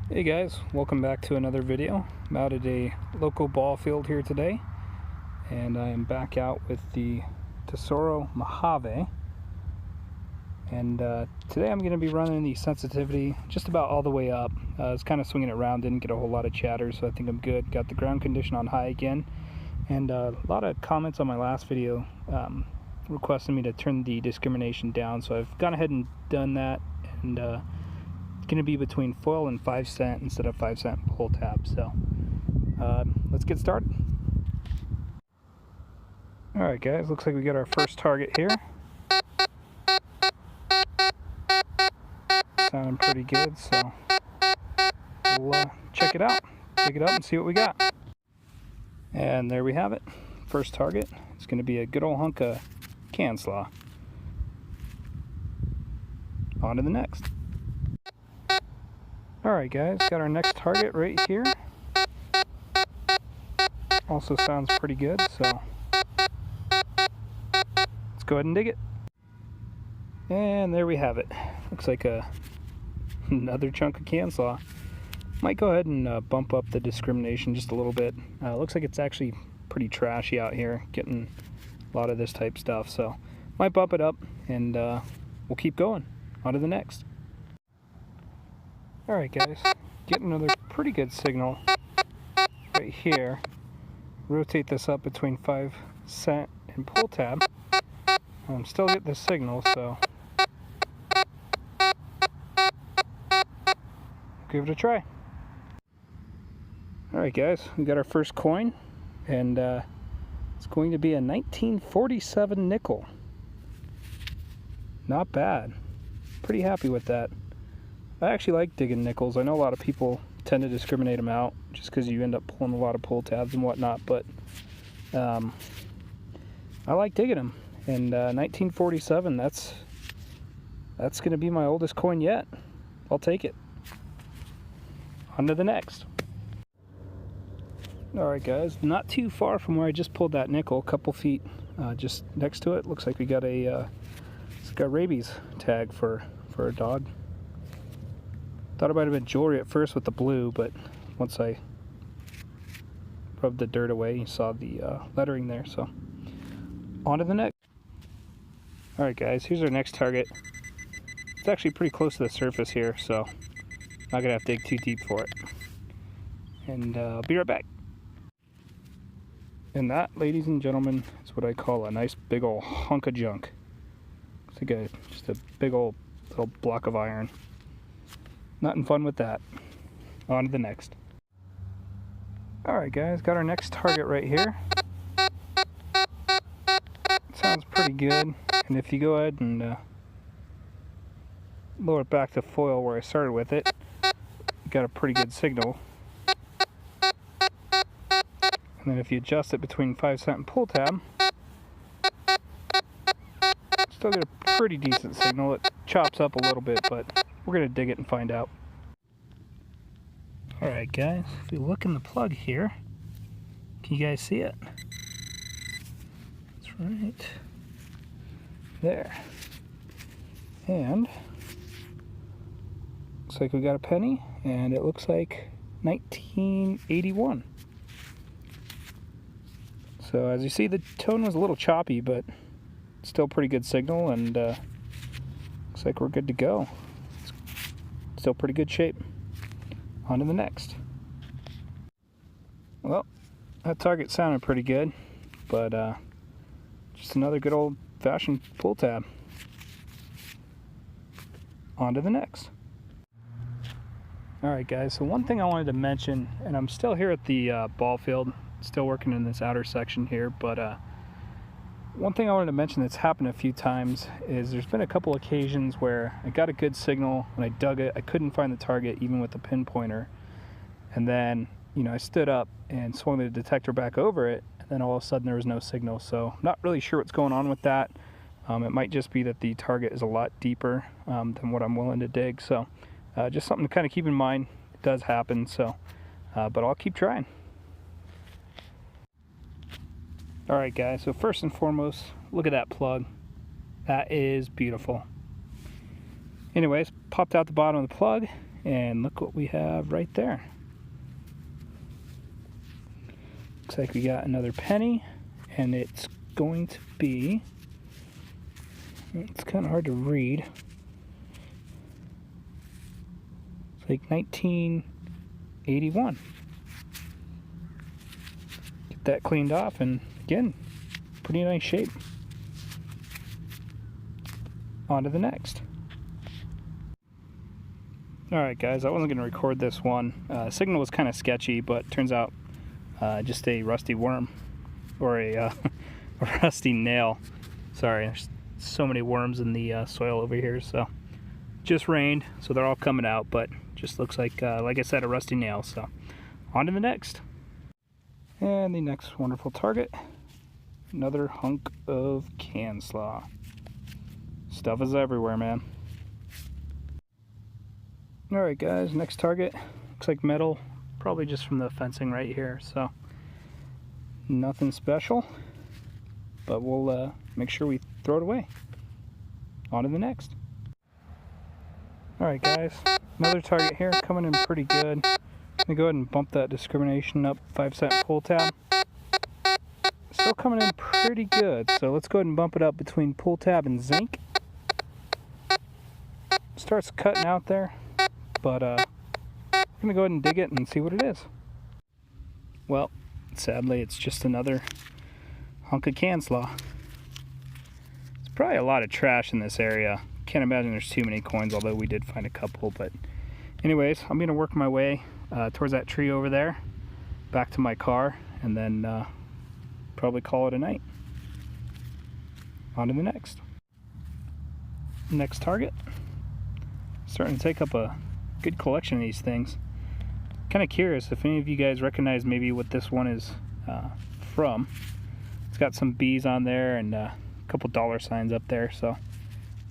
Hey guys, welcome back to another video. I'm out at a local ball field here today, and I am back out with the Tesoro Mojave. And today I'm going to be running the sensitivity just about all the way up. I was kind of swinging it around, didn't get a whole lot of chatter, so I think I'm good. Got the ground condition on high again, and a lot of comments on my last video requesting me to turn the discrimination down, so I've gone ahead and done that, and going to be between foil and 5 cent instead of 5 cent pull tab. So let's get started. Alright guys, looks like we got our first target here. Sounding pretty good, so we'll check it out, pick it up and see what we got. And there we have it. First target. It's going to be a good old hunk of can slaw. On to the next. Alright guys, got our next target right here. Also sounds pretty good, so let's go ahead and dig it. And there we have it. Looks like another chunk of can slaw. Might go ahead and bump up the discrimination just a little bit. Looks like it's actually pretty trashy out here, getting a lot of this type stuff, so might bump it up, and we'll keep going. On to the next. Alright guys, getting another pretty good signal right here. Rotate this up between 5 cent and pull tab. I'm still getting the signal, so give it a try. Alright guys, we got our first coin, and it's going to be a 1947 nickel. Not bad. Pretty happy with that. I actually like digging nickels. I know a lot of people tend to discriminate them out just because you end up pulling a lot of pull tabs and whatnot, but I like digging them. And 1947, that's going to be my oldest coin yet. I'll take it. On to the next. Alright guys, not too far from where I just pulled that nickel, a couple feet just next to it. Looks like we got a rabies tag for a dog. Thought it might have been jewelry at first with the blue, but once I rubbed the dirt away, you saw the lettering there, so on to the next. Alright guys, here's our next target. It's actually pretty close to the surface here, so not gonna have to dig too deep for it. And I'll be right back. And that, ladies and gentlemen, is what I call a nice big old hunk of junk. It's like just a big old little block of iron. Nothing fun with that. On to the next. Alright guys, got our next target right here. Sounds pretty good. And if you go ahead and lower it back to foil where I started with it, you got a pretty good signal. And then if you adjust it between 5 cent and pull tab, still get a pretty decent signal. It chops up a little bit, but we're going to dig it and find out. Alright guys, if you look in the plug here, can you guys see it? That's right there. And looks like we got a penny, and it looks like 1981. So as you see, the tone was a little choppy, but still pretty good signal, and looks like we're good to go. Still pretty good shape. On to the next. Well, that target sounded pretty good, but just another good old-fashioned pull tab. On to the next. Alright guys, so one thing I wanted to mention, and I'm still here at the ball field, still working in this outer section here, but one thing I wanted to mention that's happened a few times is there's been a couple occasions where I got a good signal. When I dug it, I couldn't find the target even with the pinpointer. And then, I stood up and swung the detector back over it, and then all of a sudden there was no signal. So I'm not really sure what's going on with that. It might just be that the target is a lot deeper than what I'm willing to dig. So just something to kind of keep in mind. It does happen, so but I'll keep trying. Alright guys, so first and foremost, look at that plug. That is beautiful. Anyways, popped out the bottom of the plug, and look what we have right there. Looks like we got another penny, and it's going to be, it's kind of hard to read. It's like 1981. Get that cleaned off, and again, pretty nice shape. On to the next. Alright guys, I wasn't going to record this one. Signal was kind of sketchy, but turns out just a rusty worm, or a rusty nail. Sorry, there's so many worms in the soil over here. So just rained, so they're all coming out, but just looks like I said, a rusty nail. So on to the next. And the next wonderful target, another hunk of can slaw. Stuff is everywhere, man. Alright guys, next target, looks like metal, probably just from the fencing right here, so nothing special, but we'll make sure we throw it away. On to the next. Alright guys, another target here, coming in pretty good. I'm going to go ahead and bump that discrimination up 5-cent pull tab. Still coming in pretty good, so let's go ahead and bump it up between pull tab and zinc. Starts cutting out there, but I'm going to go ahead and dig it and see what it is. Well, sadly it's just another hunk of can slaw. There's probably a lot of trash in this area. Can't imagine there's too many coins, although we did find a couple. But anyways, I'm going to work my way towards that tree over there, back to my car, and then probably call it a night. On to the next. Next target. Starting to take up a good collection of these things. Kind of curious if any of you guys recognize maybe what this one is from. It's got some bees on there and a couple dollar signs up there, so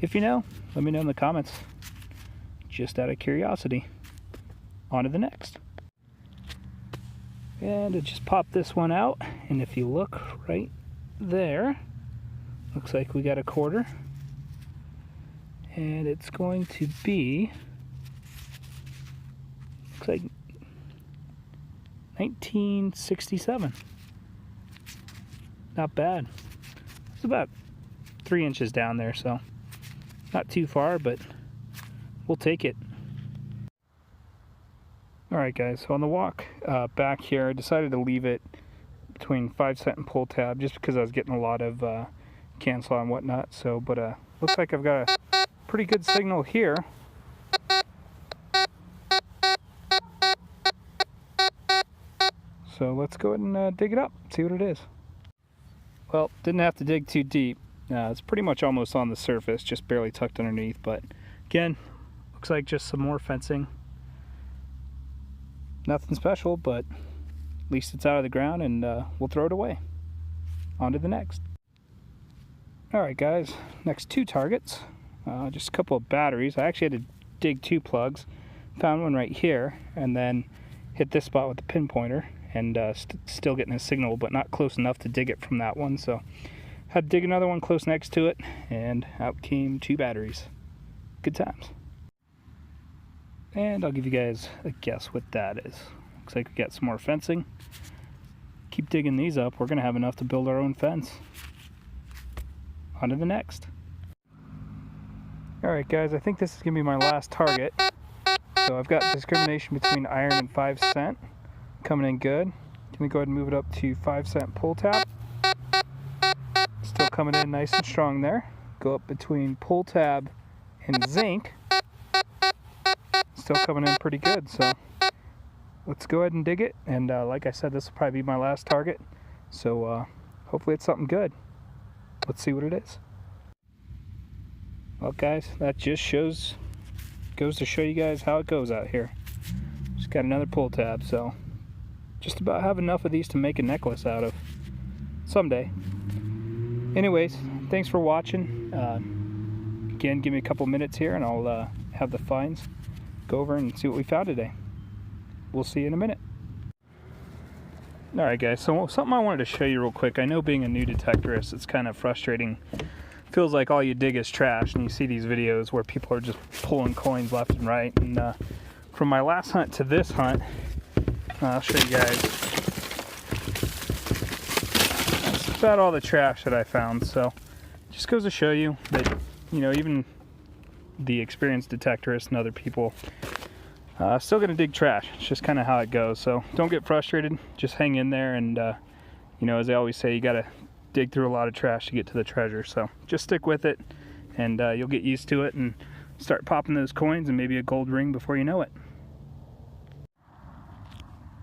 if you know, let me know in the comments, just out of curiosity. On to the next. And I just popped this one out, and if you look right there, looks like we got a quarter, and it's going to be, looks like 1967. Not bad. It's about 3 inches down there, so not too far, but we'll take it. Alright guys, so on the walk back here, I decided to leave it between 5-cent and pull tab just because I was getting a lot of can slaw and whatnot. So, but looks like I've got a pretty good signal here. So let's go ahead and dig it up, see what it is. Well, didn't have to dig too deep. It's pretty much almost on the surface, just barely tucked underneath, but again, looks like just some more fencing. Nothing special, but at least it's out of the ground, and we'll throw it away. On to the next. Alright guys, next 2 targets. Just a couple of batteries. I actually had to dig 2 plugs. Found one right here, and then hit this spot with the pinpointer, and still getting a signal, but not close enough to dig it from that one. So had to dig another one close next to it, and out came 2 batteries. Good times. And I'll give you guys a guess what that is. Looks like we got some more fencing. Keep digging these up. We're going to have enough to build our own fence. On to the next. Alright guys, I think this is going to be my last target. So I've got discrimination between iron and 5-cent. Coming in good. Going to go ahead and move it up to 5-cent pull tab. Still coming in nice and strong there. Go up between pull tab and zinc. Still coming in pretty good, so let's go ahead and dig it. And like I said, this will probably be my last target, so hopefully it's something good. Let's see what it is. Well guys, that just goes to show you guys how it goes out here. Just got another pull tab, so just about have enough of these to make a necklace out of someday. Anyways, thanks for watching. Again, give me a couple minutes here and I'll have the finds go over and see what we found today. We'll see you in a minute. Alright guys, so something I wanted to show you real quick. I know being a new detectorist, it's kind of frustrating. Feels like all you dig is trash, and you see these videos where people are just pulling coins left and right, and from my last hunt to this hunt, I'll show you guys. That's about all the trash that I found. So just goes to show you that, you know, even the experienced detectorists and other people still gonna dig trash. It's just kind of how it goes. So don't get frustrated. Just hang in there, and you know, as I always say, you gotta dig through a lot of trash to get to the treasure. So just stick with it, and you'll get used to it and start popping those coins and maybe a gold ring before you know it.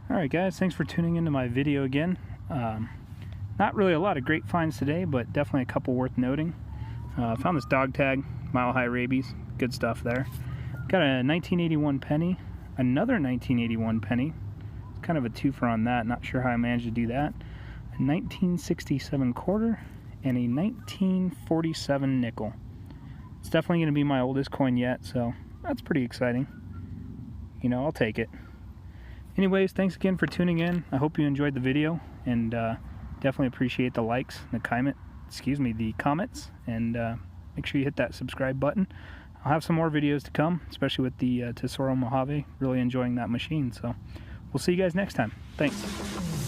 Alright guys, thanks for tuning into my video again. Not really a lot of great finds today, but definitely a couple worth noting. Found this dog tag, Mile High Rabies, good stuff there. Got a 1981 penny, another 1981 penny. It's kind of a twofer on that, not sure how I managed to do that. A 1967 quarter and a 1947 nickel. It's definitely going to be my oldest coin yet, so that's pretty exciting. You know, I'll take it. Anyways, thanks again for tuning in. I hope you enjoyed the video, and definitely appreciate the likes, the comments, and make sure you hit that subscribe button. I'll have some more videos to come, especially with the Tesoro Mojave. Really enjoying that machine, so we'll see you guys next time. Thanks.